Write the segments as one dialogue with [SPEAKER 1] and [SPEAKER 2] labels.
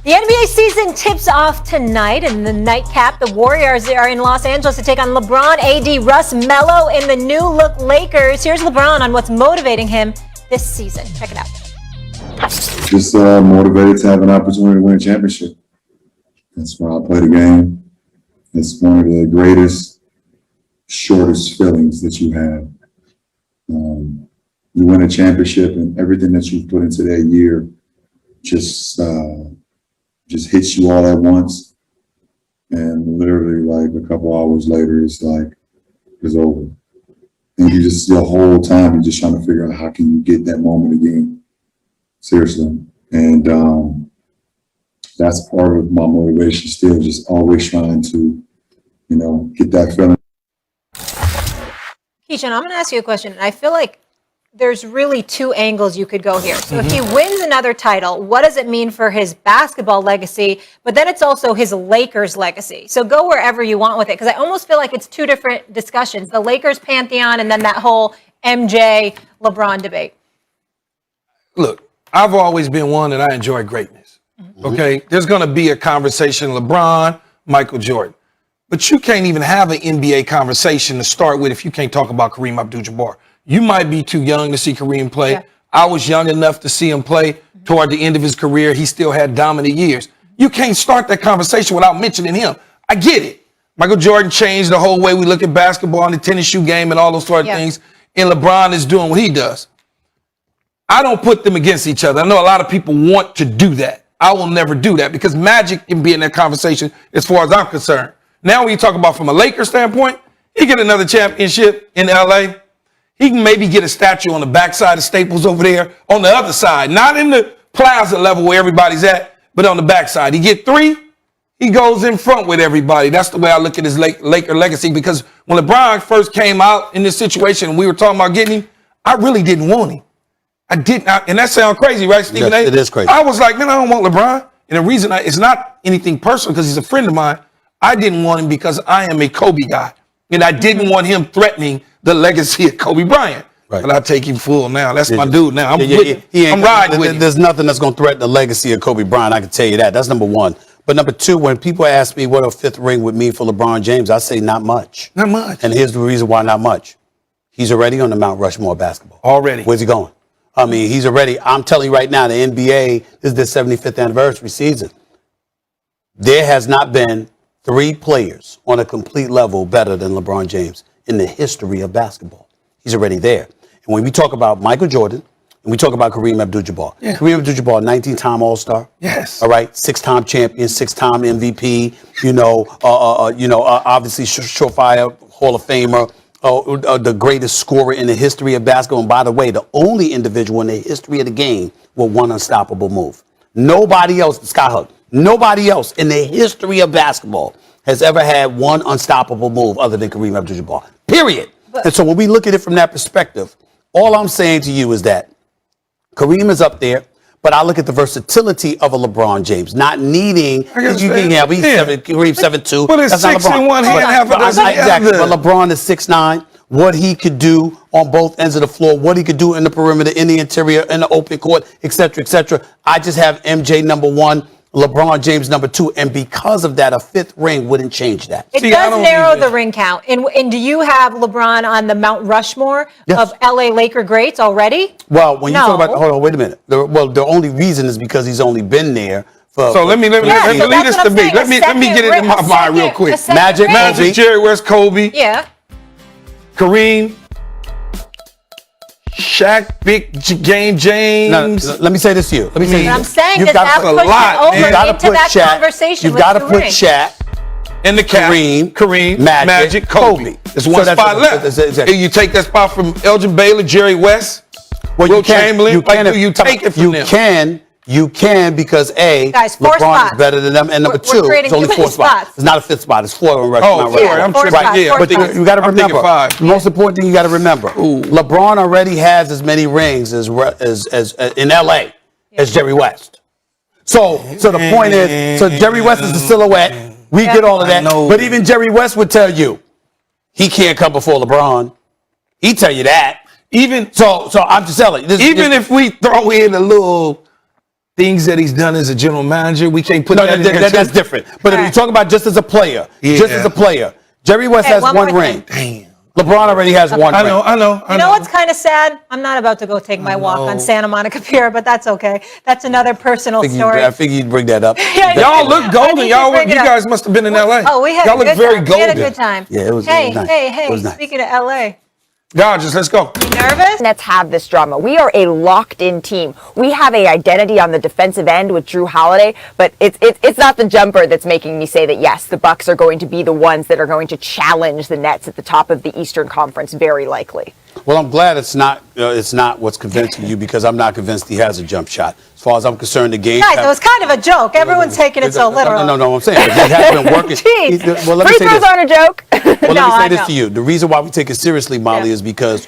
[SPEAKER 1] The NBA season tips off tonight in the nightcap. The Warriors are in Los Angeles to take on LeBron, AD, Russ, Melo in the new look Lakers. Here's LeBron on what's motivating him this season. Check it out.
[SPEAKER 2] Just motivated to have an opportunity to win a championship. That's why I play the game. It's one of the greatest, shortest feelings that you have. You win a championship and everything that you've put into that year just hits you all at once. And literally like a couple hours later, it's over. And you just, the whole time, you're just trying to figure out how can you get that moment again. Seriously. And that's part of my motivation still, just always trying to, get that feeling.
[SPEAKER 1] Keishan, I'm going to ask you a question. I feel like there's really two angles you could go here. So if he wins another title, what does it mean for his basketball legacy? But then it's also his Lakers legacy. So go wherever you want with it, because I almost feel like it's two different discussions, the Lakers pantheon and then that whole MJ LeBron debate.
[SPEAKER 3] Look, I've always been one that I enjoy greatness. Okay, there's going to be a conversation LeBron, Michael Jordan. But you can't even have an NBA conversation to start with if you can't talk about Kareem Abdul-Jabbar. You might be too young to see Kareem play. Yeah. I was young enough to see him play. Toward the end of his career, he still had dominant years. You can't start that conversation without mentioning him. I get it. Michael Jordan changed the whole way we look at basketball and the tennis shoe game and all those sort of things. And LeBron is doing what he does. I don't put them against each other. I know a lot of people want to do that. I will never do that because Magic can be in that conversation as far as I'm concerned. Now when you talk about from a Lakers standpoint, he get another championship in LA. He can maybe get a statue on the backside of Staples over there on the other side, not in the plaza level where everybody's at, but on the backside. He get 3, he goes in front with everybody. That's the way I look at his Laker legacy, because when LeBron first came out in this situation and we were talking about getting him, I really didn't want him. I didn't, and that sounds crazy, right, Stephen A?
[SPEAKER 4] Yes, it is crazy.
[SPEAKER 3] I was like, man, I don't want LeBron. And the reason it's not anything personal because he's a friend of mine. I didn't want him because I am a Kobe guy. And I didn't want him threatening the legacy of Kobe Bryant. Right. But I take him full now. That's my dude now. I'm riding with him.
[SPEAKER 4] There's nothing that's going to threaten the legacy of Kobe Bryant. I can tell you that. That's number one. But number two, when people ask me what a 5th ring would mean for LeBron James, I say not much.
[SPEAKER 3] Not much.
[SPEAKER 4] And here's the reason why not much. He's already on the Mount Rushmore of basketball.
[SPEAKER 3] Already.
[SPEAKER 4] Where's he going? I mean, he's already, I'm telling you right now, the NBA, this is their 75th anniversary season. There has not been 3 players on a complete level better than LeBron James in the history of basketball. He's already there. And when we talk about Michael Jordan and we talk about Kareem Abdul-Jabbar, Kareem Abdul-Jabbar, 19-time All-Star.
[SPEAKER 3] Yes.
[SPEAKER 4] All right, 6-time champion, 6-time MVP. Obviously surefire Hall of Famer, the greatest scorer in the history of basketball. And by the way, the only individual in the history of the game with one unstoppable move. Nobody else, Sky Hug, nobody else in the history of basketball has ever had one unstoppable move other than Kareem Abdul-Jabbar, period. And so when we look at it from that perspective, all I'm saying to you is that Kareem is up there, but I look at the versatility of a LeBron James, not needing, Kareem 7'2".
[SPEAKER 3] But it's 6 in one hand, half a dozen.
[SPEAKER 4] Exactly, but LeBron is 6'9". What he could do on both ends of the floor, what he could do in the perimeter, in the interior, in the open court, et cetera, et cetera. I just have MJ number 1, LeBron James number 2, and because of that, a 5th ring wouldn't change that.
[SPEAKER 1] It does narrow the ring count. And do you have LeBron on the Mount Rushmore of LA Laker greats already?
[SPEAKER 4] Well, when you talk about, hold on, wait a minute. The only reason is because he's only been there for.
[SPEAKER 3] So let me lead this debate. Let me get it in my mind real quick.
[SPEAKER 4] Magic,
[SPEAKER 3] Jerry West, Kobe.
[SPEAKER 1] Yeah.
[SPEAKER 3] Kareem. Shaq, Big Game James.
[SPEAKER 4] Let me say this to you.
[SPEAKER 1] I'm saying that that pushes over into that conversation.
[SPEAKER 4] You've got to put Shaq
[SPEAKER 3] in the cap. Kareem, Magic, Kobe. There's one spot left. Exactly. You take that spot from Elgin Baylor, Jerry West, Will Chamberlain. You take it from them.
[SPEAKER 4] You can because
[SPEAKER 1] Guys,
[SPEAKER 4] LeBron is better than them, and number 2, it's only 4 spots. It's not a 5th spot. It's 4 on record.
[SPEAKER 3] Oh, 4. I'm tripping.
[SPEAKER 4] Right. But you got to remember. The most important thing you got to remember: LeBron already has as many rings as in LA as Jerry West. So the point is, Jerry West is the silhouette. We get all of that, but even Jerry West would tell you he can't come before LeBron. He'd tell you that. So I'm just telling you.
[SPEAKER 3] Even if we throw in a little things that he's done as a general manager. We can't put that in there.
[SPEAKER 4] That's different. But if you talk about just as a player, Jerry West has one ring.
[SPEAKER 3] Damn.
[SPEAKER 4] LeBron already has one ring.
[SPEAKER 3] I know.
[SPEAKER 1] You know what's kind of sad? I'm not about to go take my walk on Santa Monica Pier, but that's okay. That's another personal story.
[SPEAKER 4] I figured you'd bring that up.
[SPEAKER 3] Y'all look golden. You guys must have been in LA.
[SPEAKER 1] Oh, we had
[SPEAKER 3] Y'all
[SPEAKER 1] a
[SPEAKER 3] look
[SPEAKER 1] good
[SPEAKER 3] very
[SPEAKER 1] time.
[SPEAKER 3] golden.
[SPEAKER 1] We had a good time.
[SPEAKER 4] Yeah, it was
[SPEAKER 1] Hey,
[SPEAKER 4] nice.
[SPEAKER 1] hey,
[SPEAKER 4] It
[SPEAKER 1] hey.
[SPEAKER 4] was nice.
[SPEAKER 1] Speaking of LA.
[SPEAKER 3] Dodgers, let's go.
[SPEAKER 1] You nervous?
[SPEAKER 5] Nets have this drama. We are a locked-in team. We have a identity on the defensive end with Drew Holiday, but it's not the jumper that's making me say that yes, the Bucks are going to be the ones that are going to challenge the Nets at the top of the Eastern Conference, very likely.
[SPEAKER 4] Well, I'm glad it's not what's convincing you, because I'm not convinced he has a jump shot. As far as I'm concerned, the game.
[SPEAKER 1] Guys, it was kind of a joke. Everyone's taking it so literal.
[SPEAKER 4] No, I'm saying he has been working.
[SPEAKER 5] Jeez.
[SPEAKER 4] Well, let me
[SPEAKER 5] Free
[SPEAKER 4] say
[SPEAKER 5] throws
[SPEAKER 4] this.
[SPEAKER 5] aren't a joke.
[SPEAKER 4] Well, let me
[SPEAKER 1] I
[SPEAKER 4] say this
[SPEAKER 1] know.
[SPEAKER 4] to you. The reason why we take it seriously, Molly,
[SPEAKER 1] Yeah.
[SPEAKER 4] is because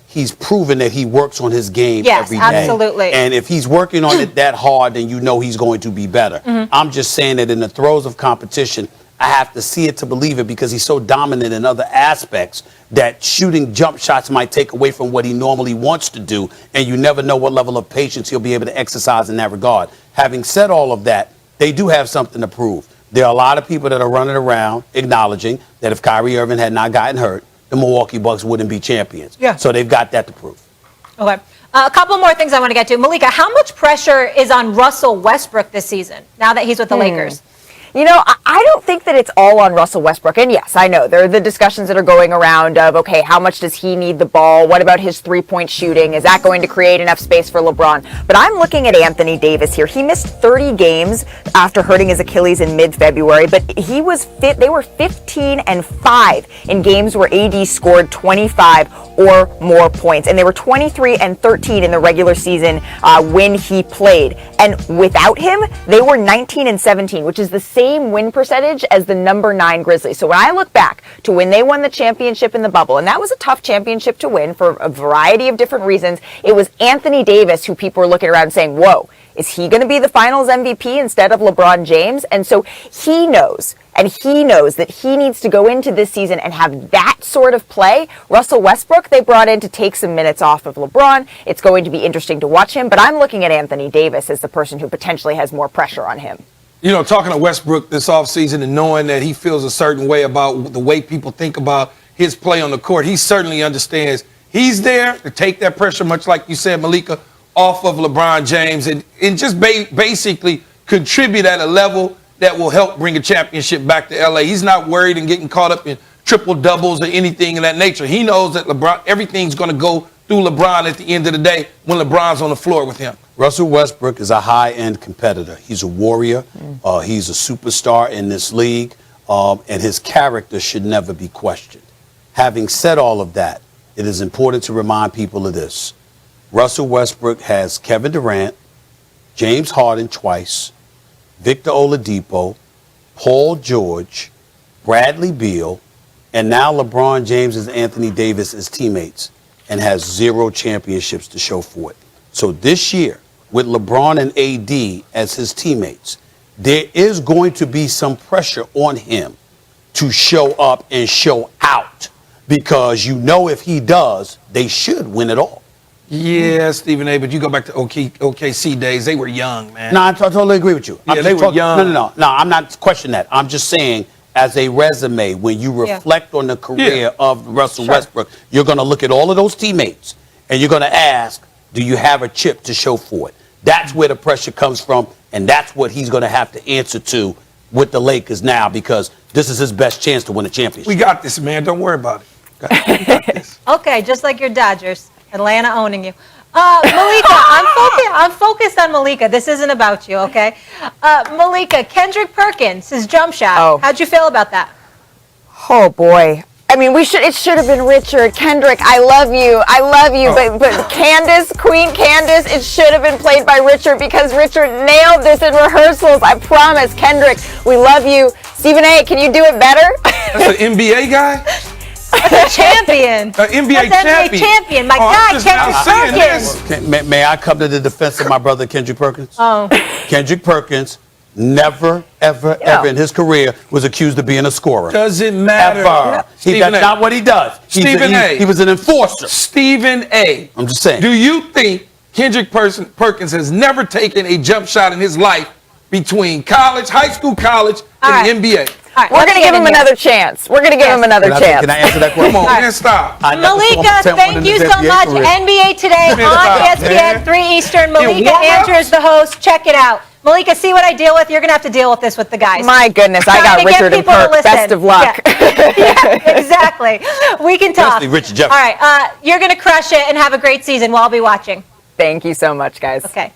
[SPEAKER 4] he's proven that he works on his game
[SPEAKER 1] Yes,
[SPEAKER 4] every day.
[SPEAKER 1] absolutely.
[SPEAKER 4] And if he's working on it that hard, then you know he's going to be better.
[SPEAKER 1] Mm-hmm.
[SPEAKER 4] I'm just saying that in the throes of competition, I have to see it to believe it, because he's so dominant in other aspects that shooting jump shots might take away from what he normally wants to do, and you never know what level of patience he'll be able to exercise in that regard. Having said all of that, they do have something to prove. There are a lot of people that are running around acknowledging that if Kyrie Irving had not gotten hurt, the Milwaukee Bucks wouldn't be champions.
[SPEAKER 1] Yeah.
[SPEAKER 4] So they've got that to prove.
[SPEAKER 1] Okay. A couple more things I want to get to. Malika, how much pressure is on Russell Westbrook this season now that he's with the Lakers?
[SPEAKER 5] You know, I don't think that it's all on Russell Westbrook. And yes, I know there are the discussions that are going around of, okay, how much does he need the ball? What about his three-point shooting? Is that going to create enough space for LeBron? But I'm looking at Anthony Davis here. He missed 30 games after hurting his Achilles in mid-February, but they were 15-5 in games where AD scored 25 or more points. And they were 23-13 in the regular season when he played. And without him, they were 19-17, which is the same win percentage as the number 9 Grizzlies. So when I look back to when they won the championship in the bubble, and that was a tough championship to win for a variety of different reasons, it was Anthony Davis who people were looking around and saying, whoa, is he going to be the finals MVP instead of LeBron James? And so he knows, and he knows that he needs to go into this season and have that sort of play. Russell Westbrook, they brought in to take some minutes off of LeBron. It's going to be interesting to watch him, but I'm looking at Anthony Davis as the person who potentially has more pressure on him.
[SPEAKER 3] You know, talking to Westbrook this offseason and knowing that he feels a certain way about the way people think about his play on the court, he certainly understands he's there to take that pressure, much like you said, Malika, off of LeBron James and just basically contribute at a level that will help bring a championship back to LA. He's not worried and getting caught up in triple doubles or anything of that nature. He knows that everything's going to go through LeBron at the end of the day when LeBron's on the floor with him.
[SPEAKER 4] Russell Westbrook is a high-end competitor. He's a warrior. He's a superstar in this league, and his character should never be questioned. Having said all of that, it is important to remind people of this. Russell Westbrook has Kevin Durant, James Harden twice, Victor Oladipo, Paul George, Bradley Beal, and now LeBron James and Anthony Davis as teammates, and has 0 championships to show for it. So this year, with LeBron and AD as his teammates, there is going to be some pressure on him to show up and show out, because you know if he does, they should win it all.
[SPEAKER 3] Yeah, Stephen A., but you go back to OKC days, they were young, man.
[SPEAKER 4] No, I totally agree with you.
[SPEAKER 3] Yeah, they were young.
[SPEAKER 4] No, I'm not questioning that. I'm just saying, as a resume, when you reflect on the career of Russell Westbrook, you're going to look at all of those teammates, and you're going to ask, do you have a chip to show for it? That's where the pressure comes from, and that's what he's going to have to answer to with the Lakers now, because this is his best chance to win a championship.
[SPEAKER 3] We got this, man. Don't worry about it. We got this.
[SPEAKER 1] Okay, just like your Dodgers, Atlanta owning you. Malika, I'm focused on Malika. This isn't about you, okay? Malika, Kendrick Perkins, his jump shot.
[SPEAKER 5] Oh.
[SPEAKER 1] How'd you feel about that?
[SPEAKER 5] Oh boy. I mean, it should have been Richard. Kendrick, I love you, but Candace, Queen Candace, it should have been played by Richard, because Richard nailed this in rehearsals. I promise. Kendrick, we love you. Stephen A., can you do it better?
[SPEAKER 3] That's an NBA guy?
[SPEAKER 1] That's a champion.
[SPEAKER 3] An NBA
[SPEAKER 1] That's
[SPEAKER 3] champion.
[SPEAKER 1] NBA champion. My
[SPEAKER 3] I'm
[SPEAKER 1] guy,
[SPEAKER 3] just now
[SPEAKER 1] Kendrick
[SPEAKER 3] saying
[SPEAKER 1] Perkins.
[SPEAKER 4] May I come to the defense of my brother Kendrick Perkins?
[SPEAKER 1] Oh.
[SPEAKER 4] Kendrick Perkins never, ever in his career was accused of being a scorer.
[SPEAKER 3] Doesn't matter.
[SPEAKER 4] Ever. That's not what he does.
[SPEAKER 3] Stephen A.
[SPEAKER 4] He was an enforcer.
[SPEAKER 3] Stephen A.
[SPEAKER 4] I'm just saying.
[SPEAKER 3] Do you think Kendrick Perkins has never taken a jump shot in his life between college, high school, college,
[SPEAKER 1] All
[SPEAKER 3] and the NBA.
[SPEAKER 1] All right,
[SPEAKER 5] We're
[SPEAKER 1] let's
[SPEAKER 5] going to
[SPEAKER 1] get
[SPEAKER 5] give him
[SPEAKER 1] in here.
[SPEAKER 5] another chance. We're going to give him another chance.
[SPEAKER 4] Can I answer that question?
[SPEAKER 3] Come on, man, stop.
[SPEAKER 4] I never saw him
[SPEAKER 1] Malika,
[SPEAKER 4] attempt one
[SPEAKER 1] thank
[SPEAKER 4] in
[SPEAKER 1] you
[SPEAKER 4] his
[SPEAKER 1] so
[SPEAKER 4] NBA
[SPEAKER 1] much.
[SPEAKER 4] career.
[SPEAKER 1] NBA Today on
[SPEAKER 3] Stop,
[SPEAKER 1] ESPN,
[SPEAKER 3] man.
[SPEAKER 1] 3 Eastern.
[SPEAKER 3] In
[SPEAKER 1] Malika
[SPEAKER 3] warm-ups?
[SPEAKER 1] Andrew is the host. Check it out. Malika, see what I deal with? You're going to have to deal with this with the guys.
[SPEAKER 5] My goodness, I
[SPEAKER 1] Trying
[SPEAKER 5] got
[SPEAKER 1] to get
[SPEAKER 5] Richard and
[SPEAKER 1] people to
[SPEAKER 5] Perk.
[SPEAKER 1] listen.
[SPEAKER 5] Best of luck.
[SPEAKER 1] Yeah, exactly. We can talk.
[SPEAKER 4] Especially Richard Jefferson.
[SPEAKER 1] All right, you're going to crush it and have a great season. We'll all be watching.
[SPEAKER 5] Thank you so much, guys.
[SPEAKER 1] Okay.